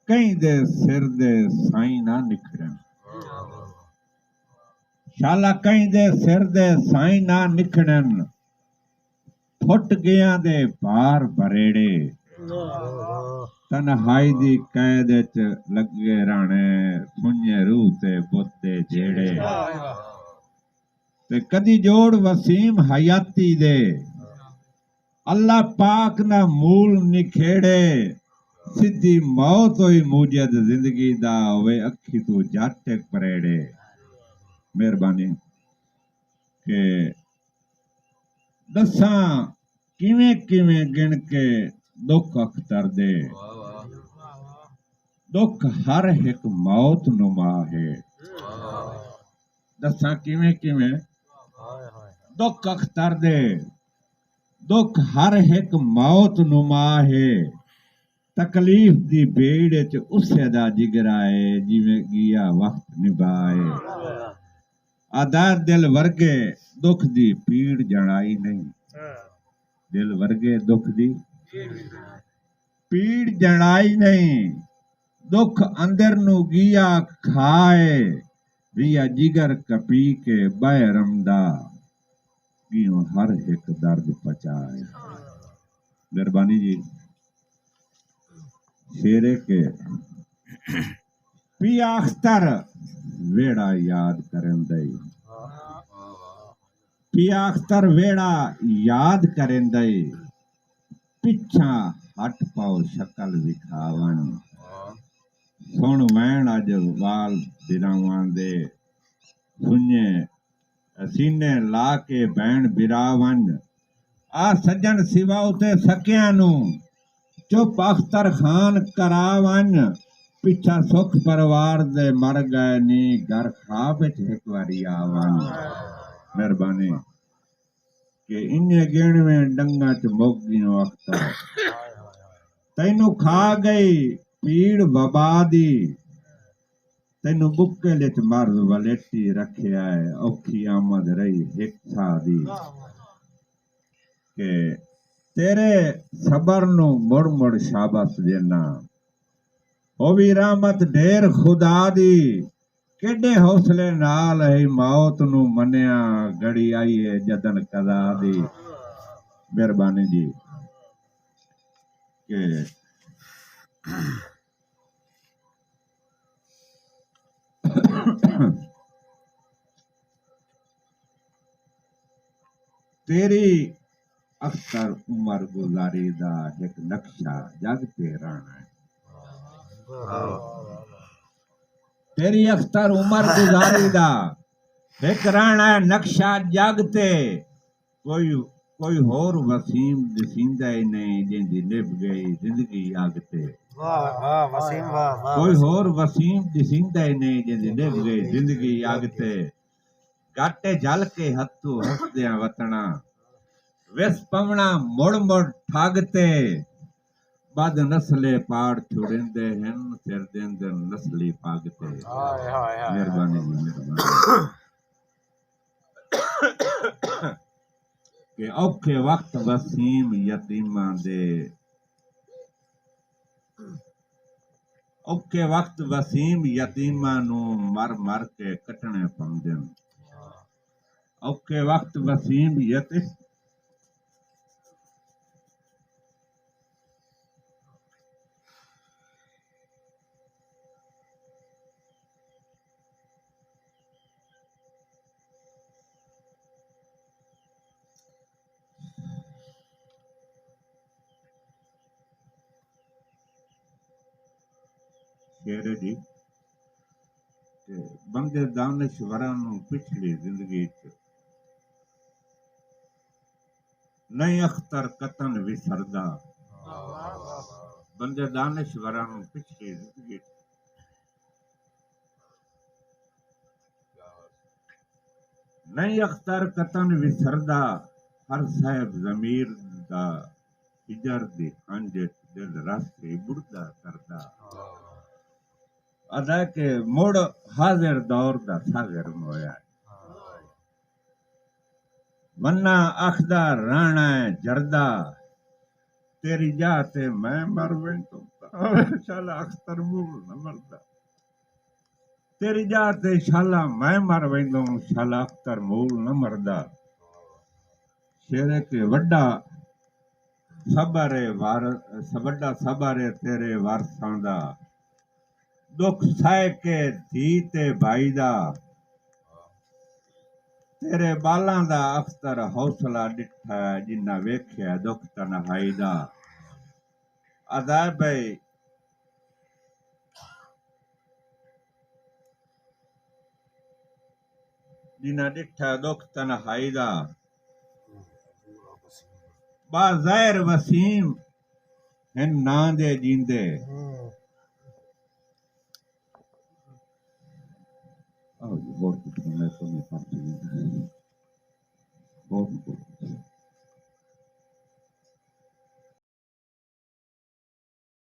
कहीं दे सिर दे साई ना निखरन शाला कहीं दे सिर दे साई ना निखरन फुट गया दे पार बरेड़े तन्हाई दी कैद च लगे राणे सुन्ने रूह ते बुते जेड़े ते कदी जोड़ वसीम हयाती दे अल्लाह पाक ना मूल निखेड़े सिद्धी मौत होई मूजद जिंदगी दा वे अखी तू जट परेड़े मेहरबानी के दसा किवें किवें गिन के दुख अख्तर दे दुख हर एक मौत नुमा है दसा किवें किवें दुख अख्तर दे दुख हर एक मौत नुमा है तकलीफ दी बेड़ च उसे दा जिगराए जिवें गिया वक्त निभाए आदार दिल वर्गे दुख दी पीड़ जड़ाई नहीं दिल वर्गे दुख दी पीड़ जड़ाई नहीं दुख अंदर नु गिया खाए रिया जिगर कपी के बैरमदा गियो हर एक दर्द पचाए मेहरबानी जी शेरे के पिया अख्तर वेड़ा याद करन दई पिया अख्तर वेड़ा याद करन दई पिछा हट पाओ शकल विखावन सुन वैन अज वाल बिरावां दे सुन्ने सीने ला के बैण बिरावन आ सज्जन सिवा उते सकिया नू चुप अख्तर खान करावन पिछा सुख परिवार दे मर गए नी घर खाब च एक बारी आवन मेहरबानी के इन्ने गिणवे डंगा च मुक गियो अख्तर तैनू खा गई पीड़ वबा दी तैनू बुक्के लिच मर्द वलेटी रखिया है औखी आमद रही एक सा दी के तेरे सबर नू मुड़ मुड़ शाबाश देना ओ भी रहमत ढेर खुदा दी केडे हौसले नाल है मौत नू मनिया घड़ी आई है जदन कदा दी मेहरबानी जी के तेरी अख्तर उमर गुजारी दा एक नक्शा जग ते रहना है तेरी अख्तर उमर गुजारी दा एक रहना है नक्शा जग ते कोई होर वसीम दिसींदा ही नहीं जिंदी निभ गई जिंदगी अग ते कोई होर वसीम दिसींदा ही नहीं जिंदी निभ गई जिंदगी अग ते गाटे जल के हथू हसदियां वतना विस पवना मुड़ मुड़ ठगते बद नस्ले पाड़ छुड़ेंदे हैं सिर देंदे नस्ली पागते मेहरबानी जी मेहरबानी के औखे वक्त वसीम यतीमां दे औखे वक्त वसीम यतीमां नू मर मर के कटने पौंदे औखे वक्त वसीम यतीम शेरे जी बंदे दानश्वरां नू पिछली जिंदगी च नहीं अख्तर कतन विसरदा बंदे दानश्वरां नू पिछली जिंदगी नहीं अख्तर कतन विसरदा हर साहिब जमीर दा हिजर दी अंज दिल रास्ते बुढ़दा करदा अदा के मुड़ हाजिर दौर दा सागर होया वन्ना अखदा राणा जरदा तेरी जा ते मैं मर वेंदो शाला अख्तर मूल न मरदा तेरी जा ते शाला मैं मर वेंदो शाला अख्तर मूल न मरदा शेरे के वड्डा सबरे वार वड्डा सबरे तेरे वारसां दा दुख सह के धी ते भाई दा तेरे बालां दा अख्तर हौसला डिठा जिन्ना वेख्या दुख तन्हाई दा अदाब जिन्ना डिठा दुख तन्हाई दा बाज़ैर वसीम हिन नां दे जींदे बहुत कुछ मैं तो नहीं पढ़ बहुत